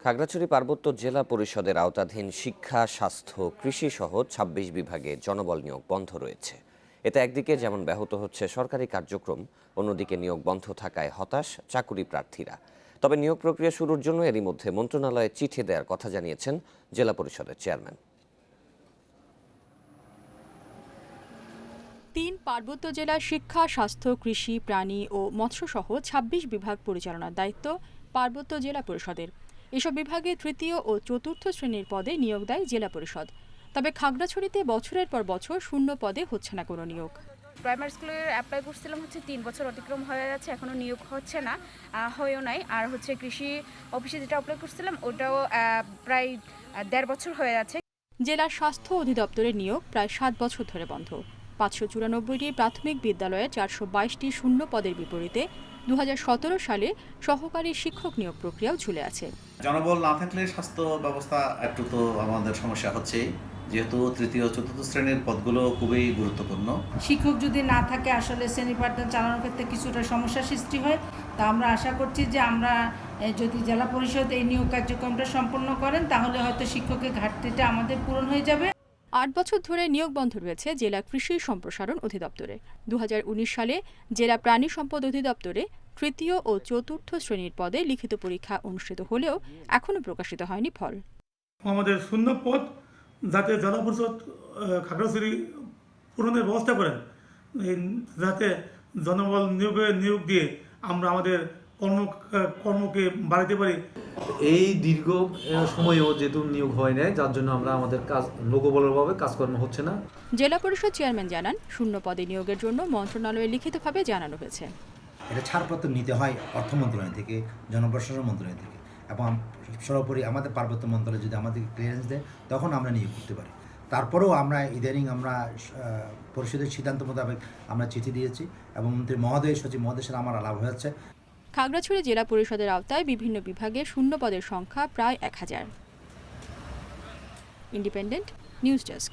খাগড়াছড়ি পার্বত্য জেলা পরিষদের আওতাধীন শিক্ষা, স্বাস্থ্য, কৃষি সহ ২৬ বিভাগে জনবল নিয়োগ বন্ধ রয়েছে। এতে একদিকে যেমন ব্যাহত হচ্ছে সরকারি কার্যক্রম, অন্যদিকে নিয়োগ বন্ধ থাকায় হতাশ চাকুরি প্রার্থীরা। তবে নিয়োগ প্রক্রিয়া শুরুর জন্য এরই মধ্যে মন্ত্রণালয়ে চিঠি দেওয়ার কথা জানিয়েছেন জেলা পরিষদের চেয়ারম্যান। ৩ পার্বত্য জেলার শিক্ষা, স্বাস্থ্য, কৃষি, প্রাণী ও মৎস্যসহ ২৬ বিভাগ পরিচালনার দায়িত্ব পার্বত্য জেলা পরিষদের। এসব বিভাগে তৃতীয় ও চতুর্থ শ্রেণীর পদে নিয়োগ দেয় জেলা পরিষদ। তবে খাগড়াছড়িতে বছরের পর বছর শূন্য পদে হচ্ছে না কোনো নিয়োগ। প্রাইমারি স্কুলে অ্যাপ্লাই করছিলাম ৩ বছর অতিক্রম হয়ে যাচ্ছে, এখনও নিয়োগ হচ্ছে না, হয়েও নাই। আর কৃষি অফিসে যেটা অ্যাপ্লাই করছিলাম ওটাও প্রায় ১.৫ বছর হয়ে যাচ্ছে। জেলার স্বাস্থ্য অধিদপ্তরের নিয়োগ প্রায় ৭ বছর ধরে বন্ধ। ৫৯৪টি প্রাথমিক বিদ্যালয়ে ৪২২টি শূন্য পদের বিপরীতে ২০১৭ সালে সহকারী শিক্ষক নিয়োগ প্রক্রিয়াও ঝুলে আছে। জনবল না থাকলে স্বাস্থ্য ব্যবস্থা একটু তো আমাদের সমস্যা হচ্ছে, যেহেতু তৃতীয় চতুর্থ শ্রেণীর পদগুলো খুবই গুরুত্বপূর্ণ। শিক্ষক যদি না থাকে আসলে শ্রেণী পাঠদান চালানোর ক্ষেত্রে কিছুটা সমস্যার সৃষ্টি হয়। তা আমরা আশা করছি যে আমরা যদি জেলা পরিষদ এই নিয়োগ কার্যক্রমটা সম্পন্ন করেন তাহলে হয়তো শিক্ষকের ঘাটতিটা আমাদের পূরণ হয়ে যাবে। ৮ বছর ধরে নিয়োগ বন্ধ রয়েছে জেলা কৃষি সম্প্রসারণ অধিদপ্তরে। ২০১৯ সালে জেলা প্রাণী সম্পদ অধিদপ্তরে তৃতীয় ও চতুর্থ শ্রেণীর পদে লিখিত পরীক্ষা অনুষ্ঠিত হলেও এখনও প্রকাশিত হয়নি ফল। আমাদের শূন্য পদ যাতে জেলা পরিষদ খাগড়াছড়ি পূরণের ব্যবস্থা করেন, যাতে জনবল নিয়োগ দিয়ে আমরা আমাদের কর্মকে বাড়াতে পারি। এই দীর্ঘ সময়েও যেহেতু নিয়োগ হয় নাই, যার জন্য আমরা আমাদের কাজ লোকবলভাবে কাজকর্ম হচ্ছে না। জেলা পরিষদ চেয়ারম্যান জানান, শূন্য পদে নিয়োগের জন্য মন্ত্রণালয়ে লিখিতভাবে জানানো হয়েছে। এটা ছাড়পত্র নিতে হয় অর্থ মন্ত্রণালয় থেকে, জনপ্রশাসন মন্ত্রণালয় থেকে, এবং সর্বোপরি আমাদের পার্বত্য মন্ত্রণালয় যদি আমাদের ক্লিয়ারেন্স দেয় তখন আমরা নিয়োগ করতে পারি। তারপরেও আমরা ইদানিং আমরা পরিষদের সিদ্ধান্ত মোতাবেক আমরা চিঠি দিয়েছি এবং মন্ত্রী মহোদয়, সচিব মহোদয়ের সাথে আমার আলাপ হয়েছে। খাগড়াছড়ি জেলা পরিষদের আওতায় বিভিন্ন বিভাগে শূন্য পদের সংখ্যা প্রায় ১,০০০। Independent news desk.